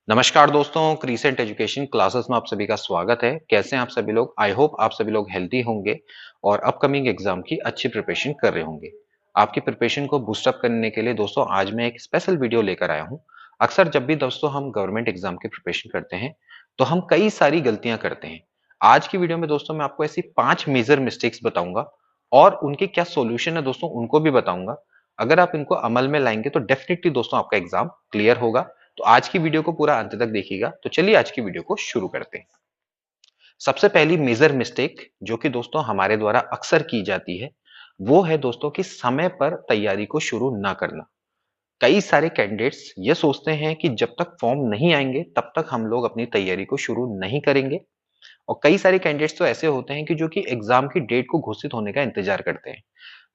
नमस्कार दोस्तों, crescent education classes में आप सभी का स्वागत है। कैसे हैं आप सभी लोग? आई होप आप सभी लोग हेल्दी होंगे और अपकमिंग एग्जाम की अच्छी प्रिपरेशन कर रहे होंगे। आपकी प्रिपरेशन को बूस्ट अप करने के लिए दोस्तों आज मैं एक स्पेशल वीडियो लेकर आया हूं। अक्सर जब भी दोस्तों हम गवर्नमेंट एग्जाम की प्रिपरेशन करते हैं, तो हम कई सारी गलतियां करते हैं। आज की वीडियो में दोस्तों मैं आपको ऐसी 5 मेजर मिस्टेक्स बताऊंगा और उनके क्या सॉल्यूशन है दोस्तों उनको भी बताऊंगा। अगर आप इनको अमल में लाएंगे तो डेफिनेटली दोस्तों आपका एग्जाम क्लियर होगा। तो आज की वीडियो को पूरा अंत तक देखिएगा। तो चलिए आज की वीडियो को शुरू करते हैं। सबसे पहली मेजर मिस्टेक जो कि दोस्तों हमारे द्वारा अक्सर की जाती है, वो है दोस्तों कि समय पर तैयारी को शुरू ना करना। कई सारे कैंडिडेट्स ये सोचते हैं कि जब तक फॉर्म नहीं आएंगे तब तक हम लोग अपनी तैयारी को शुरू नहीं करेंगे। और कई सारे कैंडिडेट्स तो ऐसे होते हैं कि जो कि एग्जाम की डेट को घोषित होने का इंतजार करते हैं।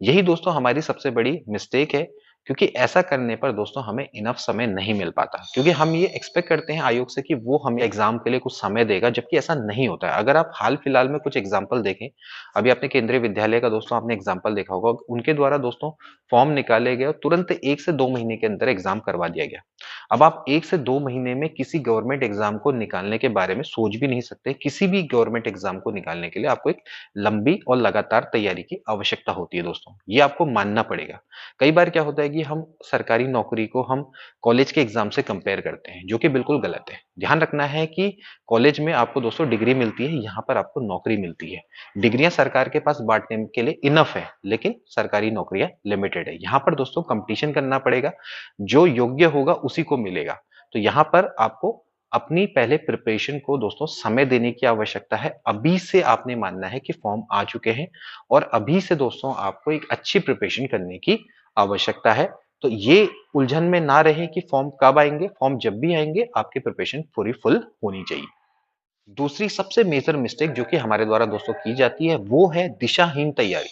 यही दोस्तों हमारी सबसे बड़ी मिस्टेक है, क्योंकि ऐसा करने पर दोस्तों हमें इनफ समय नहीं मिल पाता, क्योंकि हम ये एक्सपेक्ट करते हैं आयोग से कि वो हमें एग्जाम के लिए कुछ समय देगा, जबकि ऐसा नहीं होता है। अगर आप हाल फिलहाल में कुछ एग्जाम्पल देखें, अभी आपने केंद्रीय विद्यालय का दोस्तों आपने एग्जाम्पल देखा होगा, उनके द्वारा दोस्तों फॉर्म निकाले गए और तुरंत 1 से 2 महीने के अंदर एग्जाम करवा दिया गया। अब आप 1 से 2 महीने में किसी गवर्नमेंट एग्जाम को निकालने के बारे में सोच भी नहीं सकते। किसी भी गवर्नमेंट एग्जाम को निकालने के लिए आपको एक लंबी और लगातार तैयारी की आवश्यकता होती है दोस्तों, ये आपको मानना पड़ेगा। कई बार क्या होता है कि हम सरकारी नौकरी को हम कॉलेज के एग्जाम से कंपेयर करते हैं, जो कि बिल्कुल गलत है। ध्यान रखना है कि कॉलेज में आपको दोस्तों डिग्री मिलती है, यहाँ पर आपको नौकरी मिलती है। डिग्रियां सरकार के पास बांटने के लिए इनफ है, लेकिन सरकारी नौकरियां लिमिटेड है। यहाँ पर दोस्तों कंपटीशन करना पड़ेगा, जो योग्य होगा उसी को मिलेगा। तो यहाँ पर आपको अपनी पहले प्रिपरेशन को दोस्तों समय देने की आवश्यकता है। अभी से आपने मानना है कि फॉर्म आ चुके हैं और अभी से दोस्तों आपको एक अच्छी प्रिपरेशन करने की आवश्यकता है। तो ये उलझन में ना रहे कि फॉर्म कब आएंगे। फॉर्म जब भी आएंगे आपकी प्रिपरेशन पूरी फुल होनी चाहिए। दूसरी सबसे मेजर मिस्टेक जो कि हमारे द्वारा दोस्तों की जाती है, वो है दिशाहीन तैयारी।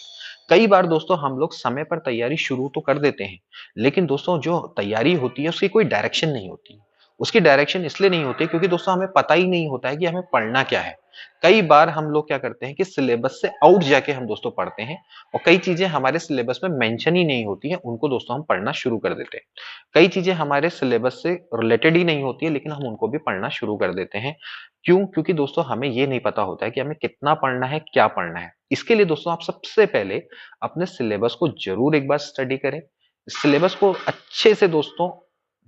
कई बार दोस्तों हम लोग समय पर तैयारी शुरू तो कर देते हैं, लेकिन दोस्तों जो तैयारी होती है उसकी कोई डायरेक्शन नहीं होती। उसकी डायरेक्शन इसलिए नहीं होती क्योंकि दोस्तों हमें पता ही नहीं होता है कि हमें पढ़ना क्या है। कई बार हम लोग क्या करते हैं कि सिलेबस से आउट जाके हम दोस्तों पढ़ते हैं और कई चीजें हमारे सिलेबस में मेंशन ही नहीं होती हैं, उनको दोस्तों हम पढ़ना शुरू कर देते हैं। कई चीजें हमारे सिलेबस से रिलेटेड ही नहीं होती है, लेकिन हम उनको भी पढ़ना शुरू कर देते हैं। क्यों? क्योंकि दोस्तों हमें ये नहीं पता होता है कि हमें कितना पढ़ना है, क्या पढ़ना है। इसके लिए दोस्तों आप सबसे पहले अपने सिलेबस को जरूर एक बार स्टडी करें। सिलेबस को अच्छे से दोस्तों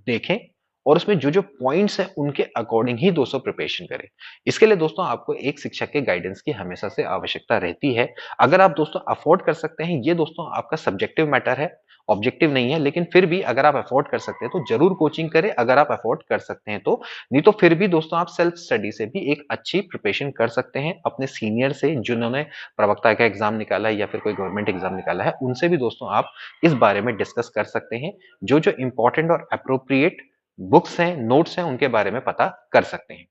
देखें और उसमें जो-जो पॉइंट्स हैं उनके अकॉर्डिंग ही दोस्तों प्रिपरेशन करें। इसके लिए दोस्तों आपको एक शिक्षक के गाइडेंस की हमेशा से आवश्यकता रहती है। अगर आप दोस्तों अफोर्ड कर सकते हैं, ये दोस्तों आपका सब्जेक्टिव मैटर है, ऑब्जेक्टिव नहीं है, लेकिन फिर भी अगर आप अफोर्ड कर सकते हैं तो जरूर कोचिंग करें, अगर आप अफोर्ड कर सकते हैं तो। नहीं तो फिर भी दोस्तों आप सेल्फ स्टडी से भी एक अच्छी प्रिपरेशन कर सकते हैं अपने सीनियर से, जिन्होंने प्रवक्ता का एग्जाम निकाला है या फिर कोई गवर्नमेंट एग्जाम निकाला है, उनसे भी दोस्तों आप इस बारे में डिस्कस कर सकते हैं। जो-जो इंपॉर्टेंट और अप्रोप्रिएट बुक्स हैं, नोट्स हैं, उनके बारे में पता कर सकते हैं।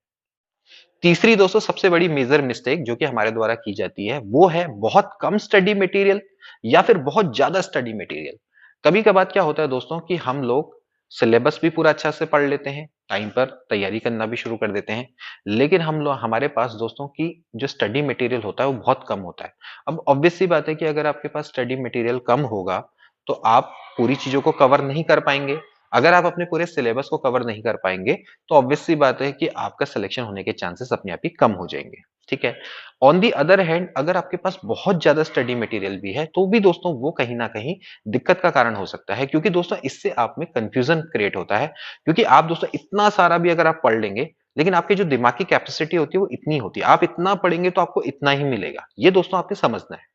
तीसरी दोस्तों सबसे बड़ी मेजर मिस्टेक जो कि हमारे द्वारा की जाती है, वो है बहुत कम स्टडी मटेरियल या फिर बहुत ज्यादा स्टडी मटेरियल। कभी कभार क्या होता है दोस्तों कि हम लोग सिलेबस भी पूरा अच्छा से पढ़ लेते हैं, टाइम पर तैयारी करना भी शुरू कर देते हैं, लेकिन हम लोग हमारे पास दोस्तों की जो स्टडी मटेरियल होता है वो बहुत कम होता है। अब ऑब्वियस सी बात है कि अगर आपके पास स्टडी मटेरियल कम होगा तो आप पूरी चीजों को कवर नहीं कर पाएंगे। अगर आप अपने पूरे सिलेबस को कवर नहीं कर पाएंगे तो ऑब्वियस सी बात है कि आपका सिलेक्शन होने के चांसेस अपने आप ही कम हो जाएंगे। ठीक है। ऑन दी अदर हैंड अगर आपके पास बहुत ज्यादा स्टडी मटेरियल भी है तो भी दोस्तों वो कहीं ना कहीं दिक्कत का कारण हो सकता है, क्योंकि दोस्तों इससे आप में कंफ्यूजन क्रिएट होता है। क्योंकि आप दोस्तों इतना सारा भी अगर आप पढ़ लेंगे, लेकिन आपकी जो दिमाग की कैपेसिटी होती है वो इतनी होती है, आप इतना पढ़ेंगे तो आपको इतना ही मिलेगा। ये दोस्तों आपने समझना है।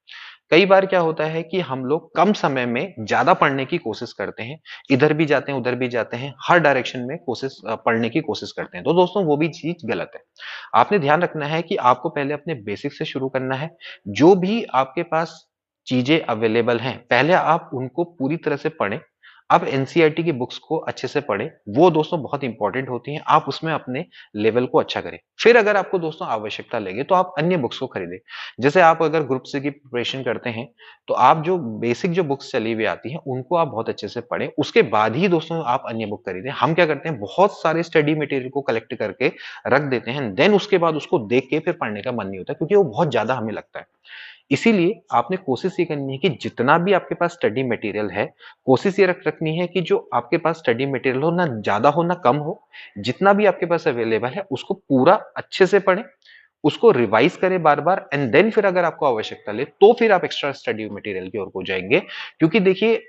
कई बार क्या होता है कि हम लोग कम समय में ज्यादा पढ़ने की कोशिश करते हैं, इधर भी जाते हैं उधर भी जाते हैं, हर डायरेक्शन में कोशिश पढ़ने की कोशिश करते हैं, तो दोस्तों वो भी चीज गलत है। आपने ध्यान रखना है कि आपको पहले अपने बेसिक से शुरू करना है। जो भी आपके पास चीजें अवेलेबल हैं पहले आप उनको पूरी तरह से पढ़ें। आप एनसीईआरटी की बुक्स को अच्छे से पढ़ें, वो दोस्तों बहुत इंपॉर्टेंट होती हैं। आप उसमें अपने लेवल को अच्छा करें, फिर अगर आपको दोस्तों आवश्यकता लगे तो आप अन्य बुक्स को खरीदें। जैसे आप अगर ग्रुप सी की प्रिपरेशन करते हैं तो आप जो बेसिक जो बुक्स चली हुई आती हैं उनको आप बहुत अच्छे से पढ़ें, उसके बाद ही दोस्तों आप अन्य बुक खरीदें। हम क्या करते हैं, बहुत सारे स्टडी मटेरियल को कलेक्ट करके रख देते हैं, देन उसके बाद उसको देख के फिर पढ़ने का मन नहीं होता, क्योंकि वो बहुत ज्यादा हमें लगता है। इसीलिए आपने कोशिश ये करनी है कि जितना भी आपके पास स्टडी मटेरियल है, कोशिश ये रखनी है कि जो आपके पास स्टडी मटेरियल हो, ना ज़्यादा हो, ना कम हो। जितना भी आपके पास अवेलेबल है, उसको पूरा अच्छे से पढ़ें, उसको रिवाइज़ करें बार-बार एंड देन फिर अगर आपको आवश्यकता ले, तो फिर आप एक्स्ट्रा स्टडी मटेरियल की ओर को जाएँगे। क्योंकि देखिए,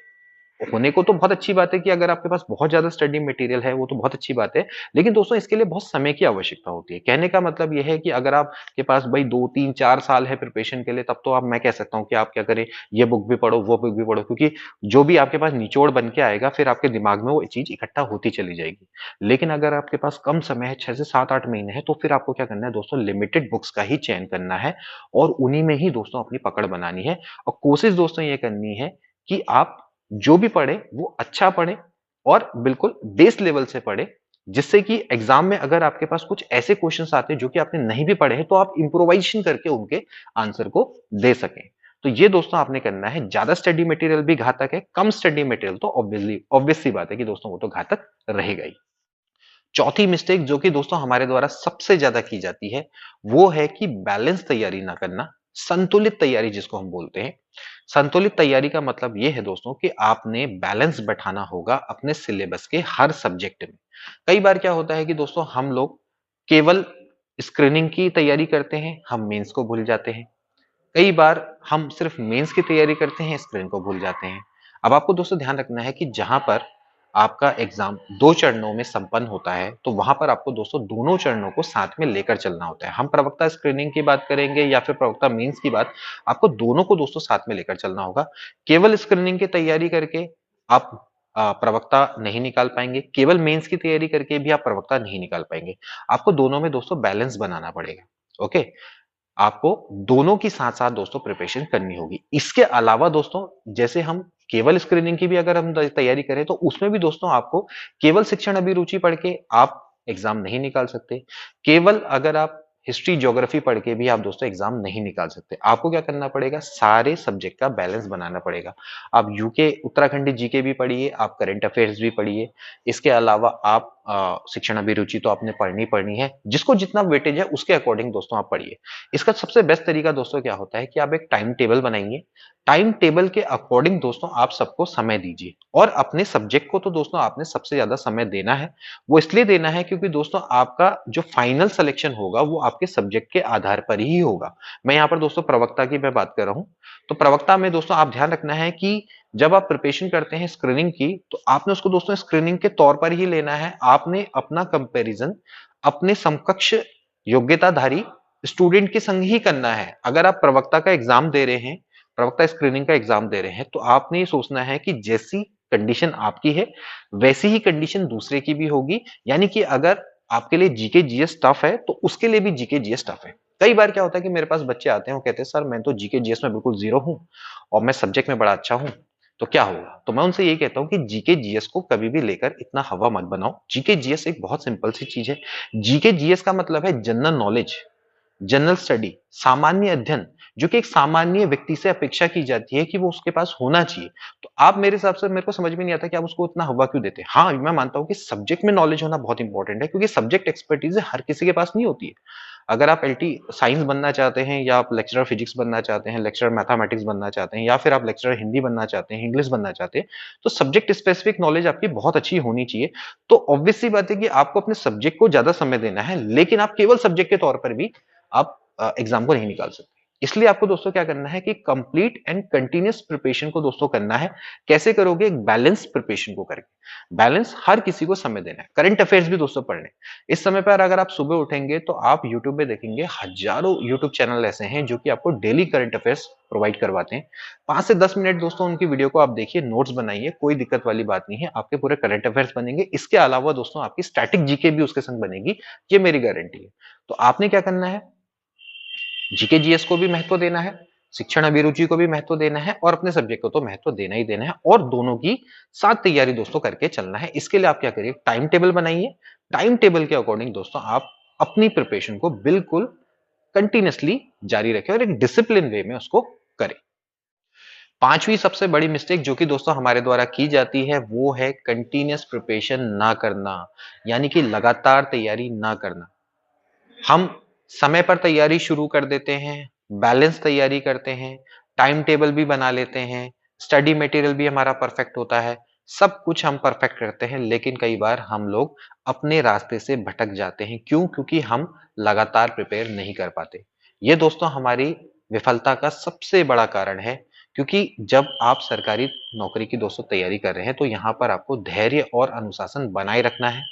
होने को तो बहुत अच्छी बात है कि अगर आपके पास बहुत ज़्यादा स्टडी मटेरियल है, वो तो बहुत अच्छी बात है। लेकिन दोस्तों इसके लिए बहुत समय की आवश्यकता होती है। कहने का मतलब ये है कि अगर आपके पास भाई 2, 3, 4 साल है प्रिपरेशन के लिए, तब तो आप मैं कह सकता हूँ कि आप क्या करें, ये बुक भी पढ़ो, वो बुक भी पढ़ो, क्योंकि जो भी आपके पास निचोड़ बन के आएगा, फिर आपके दिमाग में वो चीज़ इकट्ठा होती चली जाएगी। लेकिन अगर आपके पास कम समय है, 6 से 7-8 महीने हैं, तो फिर आपको क्या करना है दोस्तों, लिमिटेड बुक्स का ही चयन करना है और उन्हीं में ही दोस्तों अपनी पकड़ बनानी है। और कोशिश दोस्तों ये करनी है कि आप जो भी पढ़े वो अच्छा पढ़े और बिल्कुल बेस लेवल से पढ़े, जिससे कि एग्जाम में अगर आपके पास कुछ ऐसे क्वेश्चंस आते हैं जो कि आपने नहीं भी पढ़े हैं, तो आप इंप्रोवाइजेशन करके उनके आंसर को दे सकें। तो ये दोस्तों आपने करना है। ज्यादा स्टडी मटेरियल भी घातक है, कम स्टडी मटेरियल तो ऑब्वियस सी बात है कि दोस्तों वो तो घातक रहेगा ही। चौथी मिस्टेक जो कि दोस्तों हमारे द्वारा सबसे ज्यादा की जाती है, वो है कि बैलेंस तैयारी ना करना, संतुलित तैयारी जिसको हम बोलते हैं। संतुलित तैयारी का मतलब ये है दोस्तों कि आपने बैलेंस बैठाना होगा अपने सिलेबस के हर सब्जेक्ट में। कई बार क्या होता है कि दोस्तों हम लोग केवल स्क्रीनिंग की तैयारी करते हैं, हम मेंस को भूल जाते हैं। कई बार हम सिर्फ मेंस की तैयारी करते हैं, स्क्रीन को भूल जाते हैं। अब आपको दोस्तों ध्यान रखना है कि जहां पर आपका एग्जाम 2 चरणों में संपन्न होता है, तो वहां पर आपको दोस्तों दोनों चरणों को साथ में लेकर चलना होता है। हम प्रवक्ता स्क्रीनिंग की बात करेंगे या फिर प्रवक्ता मेंस की बात, आपको दोनों को दोस्तों साथ में लेकर चलना होगा। केवल स्क्रीनिंग की तैयारी करके आप प्रवक्ता नहीं निकाल पाएंगे, केवल मेंस की तैयारी करके भी आप प्रवक्ता नहीं निकाल पाएंगे। आपको दोनों में दोस्तों बैलेंस बनाना पड़ेगा। ओके, आपको दोनों की साथ-साथ दोस्तों प्रिपरेशन करनी होगी। इसके अलावा दोस्तों, जैसे हम केवल स्क्रीनिंग की भी अगर हम तैयारी करें, तो उसमें भी दोस्तों आपको केवल शिक्षण अभिरुचि पढ़ के आप एग्जाम नहीं निकाल सकते। केवल अगर आप हिस्ट्री, ज्योग्राफी पढ़ के भी आप दोस्तों एग्जाम नहीं निकाल सकते। आपको क्या करना पड़ेगा, सारे सब्जेक्ट का बैलेंस बनाना पड़ेगा। आप यूके उत्तराखंडी जीके भी पढ़िए, आप करंट अफेयर्स भी पढ़िए। इसके अलावा आप शिक्षण अभिरुचि तो आपने पढ़नी पढ़नी है। जिसको जितना वेटेज है उसके अकॉर्डिंग दोस्तों आप पढ़िए। इसका सबसे बेस्ट तरीका दोस्तों क्या होता है कि आप एक टाइम टेबल बनाइए। टाइम टेबल के अकॉर्डिंग दोस्तों आप सबको समय दीजिए और अपने सब्जेक्ट को तो दोस्तों आपने सबसे ज्यादा समय देना है। वो इसलिए देना है क्योंकि दोस्तों आपका जो फाइनल सिलेक्शन होगा वो आपके सब्जेक्ट के आधार पर ही होगा। मैं यहाँ पर दोस्तों प्रवक्ता की मैं बात कर रहा हूँ। तो प्रवक्ता में दोस्तों आप ध्यान रखना है कि जब आप प्रिपरेशन करते हैं स्क्रीनिंग की, तो आपने उसको दोस्तों स्क्रीनिंग के तौर पर ही लेना है। आपने अपना कंपैरिजन अपने समकक्ष योग्यताधारी स्टूडेंट के संग ही करना है। अगर आप प्रवक्ता का एग्जाम दे रहे हैं, प्रवक्ता स्क्रीनिंग का एग्जाम दे रहे हैं, तो आपने ये सोचना है कि जैसी कंडीशन आपकी है, वैसी ही कंडीशन दूसरे की भी होगी। यानी कि अगर आपके लिए जीके जीएस टफ है, तो उसके लिए भी जीके जीएस टफ है। कई बार क्या होता है कि मेरे पास बच्चे आते हैं, वो कहते हैं सर मैं तो जीके जीएस में बिल्कुल जीरो हूँ और मैं सब्जेक्ट में बड़ा अच्छा हूँ, तो क्या होगा? तो मैं उनसे यही कहता हूँ कि जीके जीएस को कभी भी लेकर इतना हवा मत बनाओ। जीके जीएस एक बहुत सिंपल सी चीज है। जीके जीएस का मतलब है जनरल नॉलेज, जनरल स्टडी, सामान्य अध्ययन, जो कि एक सामान्य व्यक्ति से अपेक्षा की जाती है कि वो उसके पास होना चाहिए। तो आप मेरे हिसाब से, मेरे को समझ में नहीं आता कि आप उसको इतना हवा क्यों देते हैं। हाँ, मैं मानता हूँ कि सब्जेक्ट में नॉलेज होना बहुत इंपॉर्टेंट है, क्योंकि सब्जेक्ट एक्सपर्टीज हर किसी के पास नहीं होती है। अगर आप एलटी साइंस बनना चाहते हैं, या आप लेक्चरर फिजिक्स बनना चाहते हैं, लेक्चरर मैथमेटिक्स बनना चाहते हैं, या फिर आप लेक्चरर हिंदी बनना चाहते हैं, इंग्लिश बनना चाहते हैं, तो सब्जेक्ट स्पेसिफिक नॉलेज आपकी बहुत अच्छी होनी चाहिए। तो ऑब्वियस सी बात है कि आपको अपने सब्जेक्ट को ज्यादा समय देना है, लेकिन आप केवल सब्जेक्ट के तौर पर भी आप एग्जाम को नहीं निकाल सकते। इसलिए आपको दोस्तों क्या करना है कि कंप्लीट एंड कंटिन्यूअस प्रिपरेशन को दोस्तों करना है। कैसे करोगे? एक बैलेंस प्रिपरेशन को करके। बैलेंस, हर किसी को समय देना है। करंट अफेयर्स भी दोस्तों पढ़ने। इस समय पर अगर आप सुबह उठेंगे तो आप यूट्यूब में देखेंगे हजारों यूट्यूब चैनल ऐसे हैं जो कि आपको डेली करंट अफेयर्स प्रोवाइड करवाते हैं। 5 से 10 मिनट दोस्तों उनकी वीडियो को आप देखिए, नोट्स बनाइए, कोई दिक्कत वाली बात नहीं है। आपके पूरे करंट अफेयर्स बनेंगे। इसके अलावा दोस्तों आपकी स्टैटिक जीके भी उसके संग बनेगी, ये मेरी गारंटी है। तो आपने क्या करना है, जीके जीएस को भी महत्व देना है, शिक्षण अभिरुचि को भी महत्व देना है, और अपने सब्जेक्ट को तो महत्व देना ही देना है, और दोनों की साथ तैयारी दोस्तों करके चलना है। इसके लिए आप क्या करिए, टाइम टेबल बनाइए। टाइम टेबल के अकॉर्डिंग दोस्तों आप अपनी प्रिपरेशन को बिल्कुल कंटिन्यूअसली जारी रखें और एक डिसिप्लिन वे में उसको करें। पांचवी सबसे बड़ी मिस्टेक जो कि दोस्तों हमारे द्वारा की जाती है, वो है कंटिन्यूअस प्रिपरेशन ना करना, यानी कि लगातार तैयारी ना करना। हम समय पर तैयारी शुरू कर देते हैं, बैलेंस तैयारी करते हैं, टाइम टेबल भी बना लेते हैं, स्टडी मटेरियल भी हमारा परफेक्ट होता है, सब कुछ हम परफेक्ट करते हैं, लेकिन कई बार हम लोग अपने रास्ते से भटक जाते हैं। क्यों? क्योंकि हम लगातार प्रिपेयर नहीं कर पाते। ये दोस्तों हमारी विफलता का सबसे बड़ा कारण है, क्योंकि जब आप सरकारी नौकरी की दोस्तों तैयारी कर रहे हैं, तो यहाँ पर आपको धैर्य और अनुशासन बनाए रखना है।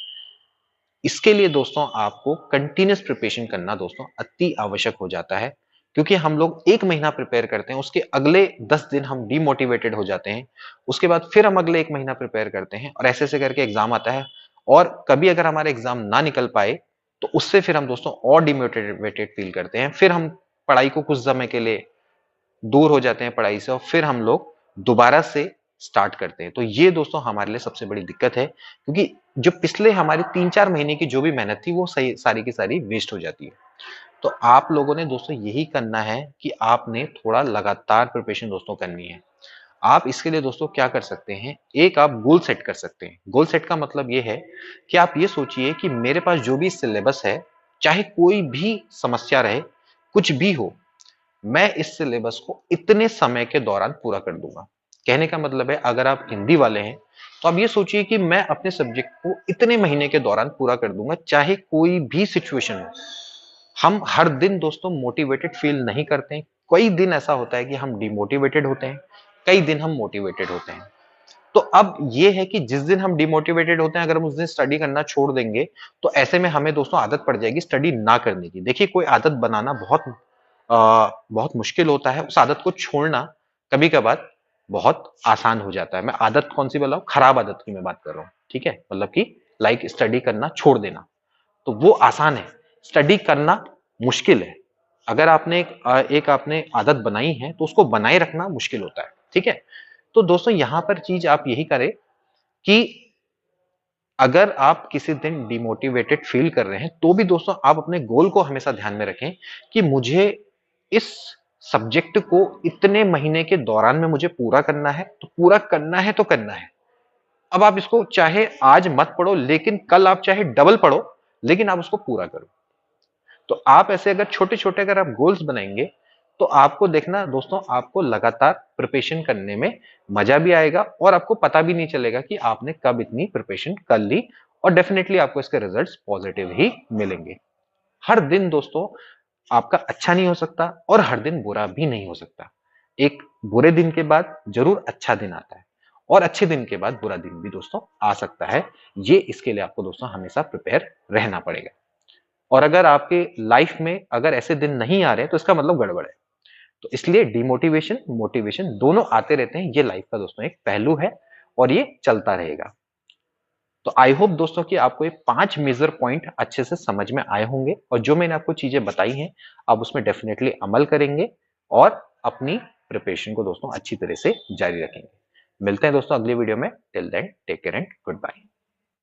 इसके लिए दोस्तों आपको कंटिन्यूअस प्रिपरेशन करना दोस्तों अति आवश्यक हो जाता है, क्योंकि हम लोग 1 महीना प्रिपेयर करते हैं, उसके अगले 10 दिन हम डिमोटिवेटेड हो जाते हैं, उसके बाद फिर हम अगले 1 महीना प्रिपेयर करते हैं और ऐसे-ऐसे करके एग्ज़ाम आता है और कभी अगर हमारा एग्ज़ाम ना निकल पाए, तो उससे फिर हम दोस्तों और डिमोटिवेटेड फील करते हैं। फिर हम पढ़ाई को कुछ समय के लिए दूर हो जाते हैं पढ़ाई से और फिर हम लोग दोबारा से स्टार्ट करते हैं। तो ये दोस्तों हमारे लिए सबसे बड़ी दिक्कत है, क्योंकि जो पिछले हमारे 3-4 महीने की जो भी मेहनत थी वो सही सारी की सारी वेस्ट हो जाती है। तो आप लोगों ने दोस्तों यही करना है कि आपने थोड़ा लगातार प्रिपरेशन दोस्तों करनी है। आप इसके लिए दोस्तों क्या कर सकते हैं, एक आप गोल सेट कर सकते हैं। गोल सेट का मतलब ये है कि आप ये सोचिए कि मेरे पास जो भी सिलेबस है, चाहे कोई भी समस्या रहे, कुछ भी हो, मैं इस सिलेबस को इतने समय के दौरान पूरा कर दूंगा। कहने का मतलब है अगर आप हिंदी वाले हैं तो आप ये सोचिए कि मैं अपने सब्जेक्ट को इतने महीने के दौरान पूरा कर दूंगा, चाहे कोई भी सिचुएशन हो। हम हर दिन दोस्तों मोटिवेटेड फील नहीं करते हैं। कई दिन ऐसा होता है कि हम डिमोटिवेटेड होते हैं, कई दिन हम मोटिवेटेड होते हैं। तो अब ये है कि जिस दिन हम डिमोटिवेटेड होते हैं, अगर हम उस दिन स्टडी करना छोड़ देंगे, तो ऐसे में हमें दोस्तों आदत पड़ जाएगी स्टडी ना करने की। देखिए कोई आदत बनाना बहुत मुश्किल होता है, उस आदत को छोड़ना कभी-कभार बहुत आसान हो जाता है। मैं आदत कौन-सी बोला हूँ? खराब आदत की मैं बात कर रहा हूँ, ठीक है? मतलब कि लाइक स्टडी करना छोड़ देना, तो वो आसान है, स्टडी करना मुश्किल है। अगर आपने एक आपने आदत बनाई है, तो उसको बनाए रखना मुश्किल होता है, ठीक है? तो दोस्तों यहाँ पर चीज़ आप यही करें कि अगर आप किसी दिन डिमोटिवेटेड फील कर रहे हैं, तो भी दोस्तों आप अपने गोल को हमेशा ध्यान में रखें कि मुझे इस सब्जेक्ट को इतने महीने के दौरान में मुझे पूरा करना है, तो पूरा करना है तो करना है। अब आप इसको चाहे आज मत पढ़ो, लेकिन कल आप चाहे डबल पढ़ो, लेकिन आप उसको पूरा करो। तो आप ऐसे अगर छोटे-छोटे अगर आप गोल्स बनाएँगे, तो आपको देखना दोस्तों आपको लगातार प्रिपरेशन करने में मज़ा भी आएगा और आपको पता भी नहीं चलेगा कि आपने कब इतनी प्रिपरेशन कर ली और डेफिनिटली आपको इसके रिजल्ट्स पॉजिटिव ही मिलेंगे। हर दिन दोस्तों आपका अच्छा नहीं हो सकता और हर दिन बुरा भी नहीं हो सकता। एक बुरे दिन के बाद ज़रूर अच्छा दिन आता है और अच्छे दिन के बाद बुरा दिन भी दोस्तों आ सकता है। ये इसके लिए आपको दोस्तों हमेशा प्रिपेयर रहना पड़ेगा। और अगर आपके लाइफ में अगर ऐसे दिन नहीं आ रहे हैं तो इसका मतलब गड़बड़ है। तो इसलिए डिमोटिवेशन, मोटिवेशन दोनों आते रहते हैं। ये लाइफ का दोस्तों एक पहलू है और ये चलता रहेगा। तो आई होप दोस्तों कि आपको ये 5 मेजर पॉइंट अच्छे से समझ में आए होंगे और जो मैंने आपको चीजें बताई हैं, आप उसमें डेफिनेटली अमल करेंगे और अपनी प्रिपरेशन को दोस्तों अच्छी तरह से जारी रखेंगे। मिलते हैं दोस्तों अगली वीडियो में। Till then take care and good bye.